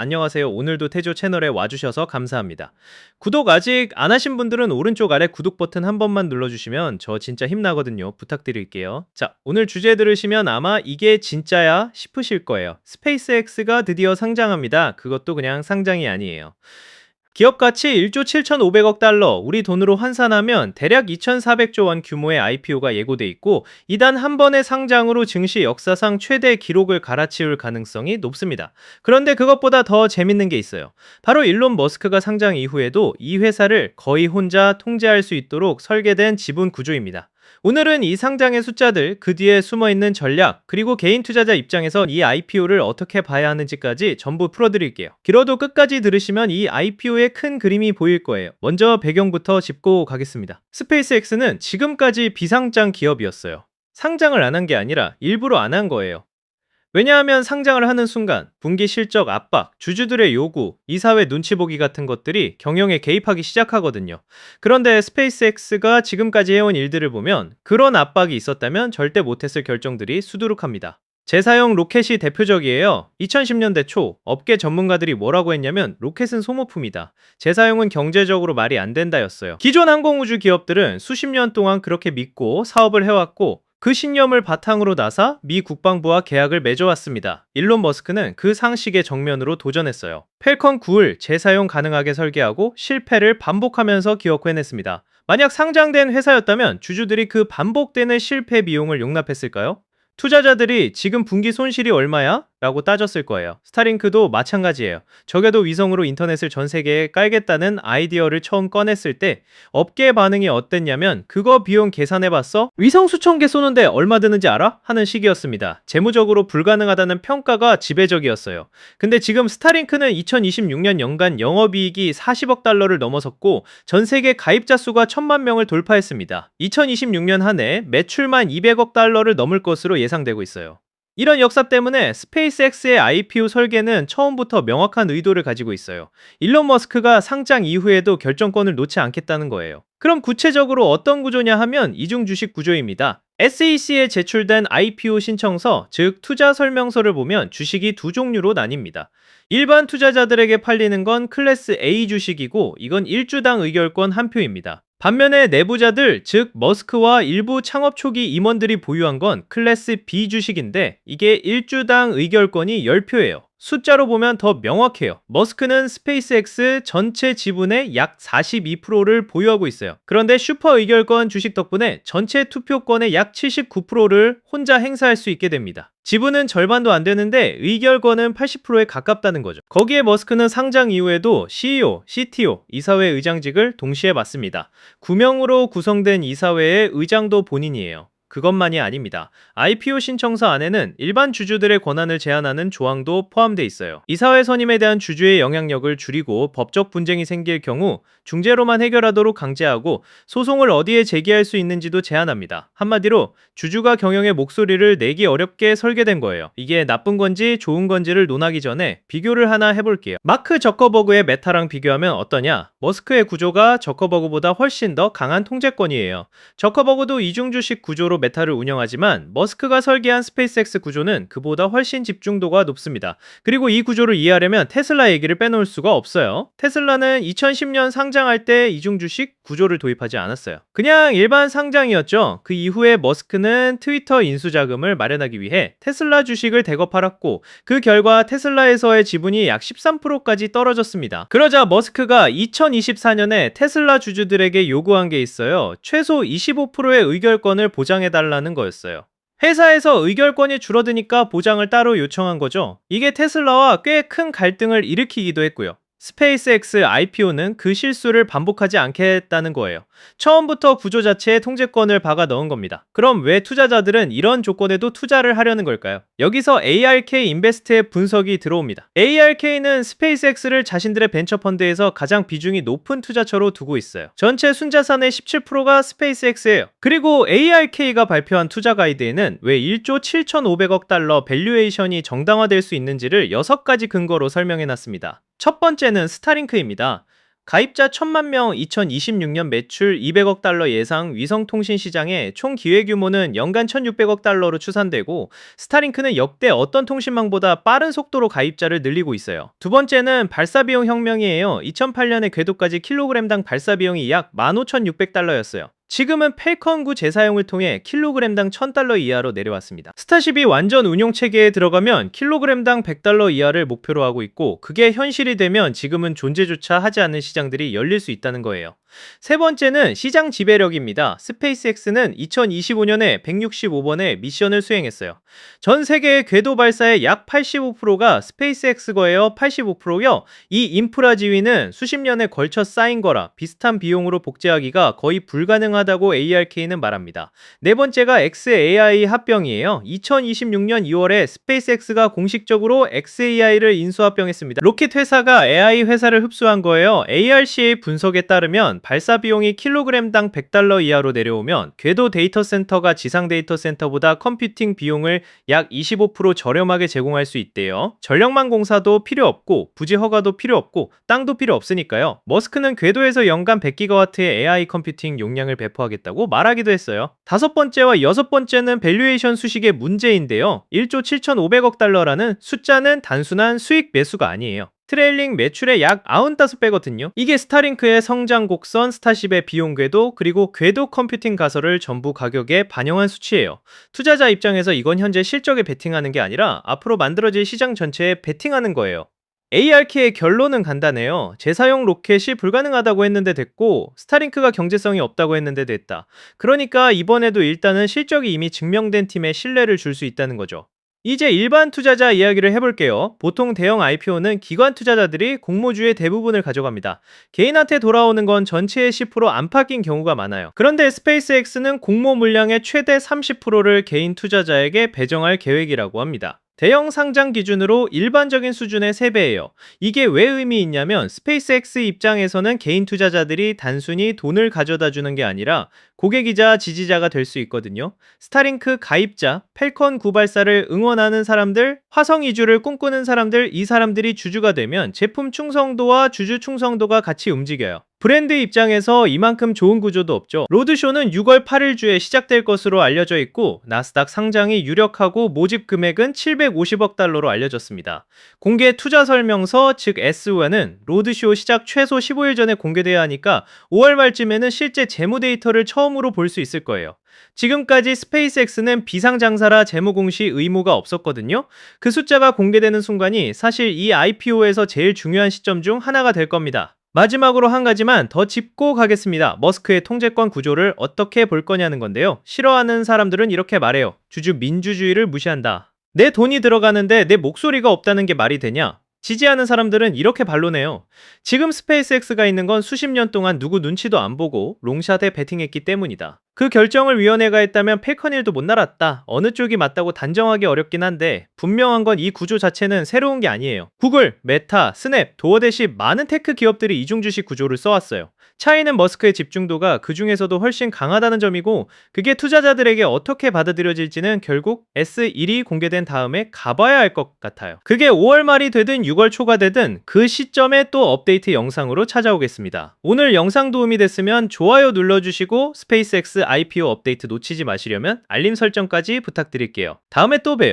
안녕하세요. 오늘도 태조 채널에 와주셔서 감사합니다. 구독 아직 안 하신 분들은 오른쪽 아래 구독 버튼 한 번만 눌러주시면 저 진짜 힘나거든요. 부탁드릴게요. 자, 오늘 주제 들으시면 아마 이게 진짜야 싶으실 거예요. 스페이스X가 드디어 상장합니다. 그것도 그냥 상장이 아니에요. 기업 가치 1조 7,500억 달러, 우리 돈으로 환산하면 대략 2,400조 원 규모의 IPO가 예고돼 있고 이단 한 번의 상장으로 증시 역사상 최대 기록을 갈아치울 가능성이 높습니다. 그런데 그것보다 더 재밌는 게 있어요. 바로 일론 머스크가 상장 이후에도 이 회사를 거의 혼자 통제할 수 있도록 설계된 지분 구조입니다. 오늘은 이 상장의 숫자들, 그 뒤에 숨어있는 전략, 그리고 개인 투자자 입장에서 이 IPO를 어떻게 봐야 하는지까지 전부 풀어드릴게요. 길어도 끝까지 들으시면 이 IPO의 큰 그림이 보일 거예요. 먼저 배경부터 짚고 가겠습니다. 스페이스X는 지금까지 비상장 기업이었어요. 상장을 안 한 게 아니라 일부러 안 한 거예요. 왜냐하면 상장을 하는 순간 분기 실적 압박, 주주들의 요구, 이사회 눈치 보기 같은 것들이 경영에 개입하기 시작하거든요. 그런데 스페이스X가 지금까지 해온 일들을 보면 그런 압박이 있었다면 절대 못했을 결정들이 수두룩합니다. 재사용 로켓이 대표적이에요. 2010년대 초 업계 전문가들이 뭐라고 했냐면 로켓은 소모품이다. 재사용은 경제적으로 말이 안 된다였어요. 기존 항공우주 기업들은 수십 년 동안 그렇게 믿고 사업을 해왔고 그 신념을 바탕으로 나사 미 국방부와 계약을 맺어왔습니다. 일론 머스크는 그 상식의 정면으로 도전했어요. 펠컨 9을 재사용 가능하게 설계하고 실패를 반복하면서 기억해냈습니다. 만약 상장된 회사였다면 주주들이 그 반복되는 실패 비용을 용납했을까요? 투자자들이 지금 분기 손실이 얼마야? 라고 따졌을 거예요. 스타링크도 마찬가지예요. 적어도 위성으로 인터넷을 전 세계에 깔겠다는 아이디어를 처음 꺼냈을 때 업계의 반응이 어땠냐면 그거 비용 계산해봤어? 위성 수천 개 쏘는데 얼마 드는지 알아? 하는 시기였습니다. 재무적으로 불가능하다는 평가가 지배적이었어요. 근데 지금 스타링크는 2026년 연간 영업이익이 40억 달러를 넘어섰고 전 세계 가입자 수가 1,000만 명을 돌파했습니다. 2026년 한 해 매출만 200억 달러를 넘을 것으로 예상되고 있어요. 이런 역사 때문에 스페이스X의 IPO 설계는 처음부터 명확한 의도를 가지고 있어요. 일론 머스크가 상장 이후에도 결정권을 놓지 않겠다는 거예요. 그럼 구체적으로 어떤 구조냐 하면 이중 주식 구조입니다. SEC에 제출된 IPO 신청서, 즉 투자 설명서를 보면 주식이 두 종류로 나뉩니다. 일반 투자자들에게 팔리는 건 클래스 A 주식이고 이건 1주당 의결권 한 표입니다. 반면에 내부자들, 즉 머스크와 일부 창업 초기 임원들이 보유한 건 클래스 B 주식인데 이게 1주당 의결권이 10표예요. 숫자로 보면 더 명확해요. 머스크는 스페이스X 전체 지분의 약 42%를 보유하고 있어요. 그런데 슈퍼 의결권 주식 덕분에 전체 투표권의 약 79%를 혼자 행사할 수 있게 됩니다. 지분은 절반도 안 되는데 의결권은 80%에 가깝다는 거죠. 거기에 머스크는 상장 이후에도 CEO, CTO, 이사회 의장직을 동시에 맡습니다. 9명으로 구성된 이사회의 의장도 본인이에요. 그것만이 아닙니다. IPO 신청서 안에는 일반 주주들의 권한을 제한하는 조항도 포함되어 있어요. 이사회 선임에 대한 주주의 영향력을 줄이고 법적 분쟁이 생길 경우 중재로만 해결하도록 강제하고 소송을 어디에 제기할 수 있는지도 제한합니다. 한마디로 주주가 경영의 목소리를 내기 어렵게 설계된 거예요. 이게 나쁜 건지 좋은 건지를 논하기 전에 비교를 하나 해볼게요. 마크 저커버그의 메타랑 비교하면 어떠냐? 머스크의 구조가 저커버그보다 훨씬 더 강한 통제권이에요. 저커버그도 이중주식 구조로 메타를 운영하지만 머스크가 설계한 스페이스X 구조는 그보다 훨씬 집중도가 높습니다. 그리고 이 구조를 이해하려면 테슬라 얘기를 빼놓을 수가 없어요. 테슬라는 2010년 상장할 때 이중주식 구조를 도입하지 않았어요. 그냥 일반 상장이었죠. 그 이후에 머스크는 트위터 인수자금을 마련하기 위해 테슬라 주식을 대거 팔았고 그 결과 테슬라에서의 지분이 약 13%까지 떨어졌습니다. 그러자 머스크가 2024년에 테슬라 주주들에게 요구한 게 있어요. 최소 25%의 의결권을 보장해달라는 거였어요. 회사에서 의결권이 줄어드니까 보장을 따로 요청한 거죠. 이게 테슬라와 꽤 큰 갈등을 일으키기도 했고요. 스페이스X IPO는 그 실수를 반복하지 않겠다는 거예요. 처음부터 구조 자체에 통제권을 박아 넣은 겁니다. 그럼 왜 투자자들은 이런 조건에도 투자를 하려는 걸까요? 여기서 ARK 인베스트의 분석이 들어옵니다. ARK는 스페이스X를 자신들의 벤처펀드에서 가장 비중이 높은 투자처로 두고 있어요. 전체 순자산의 17%가 스페이스X예요. 그리고 ARK가 발표한 투자 가이드에는 왜 1조 7,500억 달러 밸류에이션이 정당화될 수 있는지를 6가지 근거로 설명해놨습니다. 첫 번째는 스타링크입니다. 가입자 1000만 명, 2026년 매출 200억 달러 예상 위성통신 시장의 총 기회 규모는 연간 1600억 달러로 추산되고, 스타링크는 역대 어떤 통신망보다 빠른 속도로 가입자를 늘리고 있어요. 두 번째는 발사비용 혁명이에요. 2008년에 궤도까지 킬로그램당 발사비용이 약 15,600달러였어요. 지금은 펠컨 9 재사용을 통해 킬로그램당 1000달러 이하로 내려왔습니다. 스타쉽이 완전 운용 체계에 들어가면 킬로그램당 100달러 이하를 목표로 하고 있고, 그게 현실이 되면 지금은 존재조차 하지 않는 시장들이 열릴 수 있다는 거예요. 세 번째는 시장 지배력입니다. 스페이스X는 2025년에 165번의 미션을 수행했어요. 전 세계의 궤도 발사의 약 85%가 스페이스X 거예요. 85%요. 이 인프라 지위는 수십 년에 걸쳐 쌓인 거라 비슷한 비용으로 복제하기가 거의 불가능하다고 ARK는 말합니다. 네 번째가 xAI 합병이에요. 2026년 2월에 스페이스X가 공식적으로 xAI를 인수합병했습니다. 로켓 회사가 AI 회사를 흡수한 거예요. ARC의 분석에 따르면 발사 비용이 킬로그램당 100달러 이하로 내려오면 궤도 데이터 센터가 지상 데이터 센터보다 컴퓨팅 비용을 약 25% 저렴하게 제공할 수 있대요. 전력망 공사도 필요 없고 부지 허가도 필요 없고 땅도 필요 없으니까요. 머스크는 궤도에서 연간 100기가와트의 AI 컴퓨팅 용량을 배포하겠다고 말하기도 했어요. 다섯 번째와 여섯 번째는 밸류에이션 수식의 문제인데요. 1조 7,500억 달러라는 숫자는 단순한 수익 매수가 아니에요. 트레일링 매출의 약 95배거든요. 이게 스타링크의 성장 곡선, 스타쉽의 비용 궤도, 그리고 궤도 컴퓨팅 가설을 전부 가격에 반영한 수치예요. 투자자 입장에서 이건 현재 실적에 베팅하는 게 아니라 앞으로 만들어질 시장 전체에 베팅하는 거예요. ARK의 결론은 간단해요. 재사용 로켓이 불가능하다고 했는데 됐고, 스타링크가 경제성이 없다고 했는데 됐다. 그러니까 이번에도 일단은 실적이 이미 증명된 팀에 신뢰를 줄 수 있다는 거죠. 이제 일반 투자자 이야기를 해볼게요. 보통 대형 IPO는 기관 투자자들이 공모주의 대부분을 가져갑니다. 개인한테 돌아오는 건 전체의 10% 안팎인 경우가 많아요. 그런데 스페이스X는 공모 물량의 최대 30%를 개인 투자자에게 배정할 계획이라고 합니다. 대형 상장 기준으로 일반적인 수준의 3배예요. 이게 왜 의미 있냐면 스페이스X 입장에서는 개인 투자자들이 단순히 돈을 가져다 주는 게 아니라 고객이자 지지자가 될 수 있거든요. 스타링크 가입자, 펠컨 9 발사를 응원하는 사람들, 화성 이주를 꿈꾸는 사람들, 이 사람들이 주주가 되면 제품 충성도와 주주 충성도가 같이 움직여요. 브랜드 입장에서 이만큼 좋은 구조도 없죠. 로드쇼는 6월 8일 주에 시작될 것으로 알려져 있고, 나스닥 상장이 유력하고 모집 금액은 750억 달러로 알려졌습니다. 공개 투자 설명서 즉 S1은 로드쇼 시작 최소 15일 전에 공개돼야 하니까 5월 말쯤에는 실제 재무 데이터를 처음으로 볼 수 있을 거예요. 지금까지 스페이스X는 비상장사라 재무 공시 의무가 없었거든요. 그 숫자가 공개되는 순간이 사실 이 IPO에서 제일 중요한 시점 중 하나가 될 겁니다. 마지막으로 한 가지만 더 짚고 가겠습니다. 머스크의 통제권 구조를 어떻게 볼 거냐는 건데요. 싫어하는 사람들은 이렇게 말해요. 주주 민주주의를 무시한다. 내 돈이 들어가는데 내 목소리가 없다는 게 말이 되냐? 지지하는 사람들은 이렇게 반론해요. 지금 스페이스X가 있는 건 수십 년 동안 누구 눈치도 안 보고 롱샷에 베팅했기 때문이다. 그 결정을 위원회가 했다면 펠컨일도 못 날았다. 어느 쪽이 맞다고 단정하기 어렵긴 한데 분명한 건 이 구조 자체는 새로운 게 아니에요. 구글, 메타, 스냅, 도어대시 많은 테크 기업들이 이중주식 구조를 써왔어요. 차이는 머스크의 집중도가 그 중에서도 훨씬 강하다는 점이고, 그게 투자자들에게 어떻게 받아들여질지는 결국 S1이 공개된 다음에 가봐야 할 것 같아요. 그게 5월 말이 되든 6월 초가 되든 그 시점에 또 업데이트 영상으로 찾아오겠습니다. 오늘 영상 도움이 됐으면 좋아요 눌러주시고 스페이스X IPO 업데이트 놓치지 마시려면 알림 설정까지 부탁드릴게요. 다음에 또 봬요.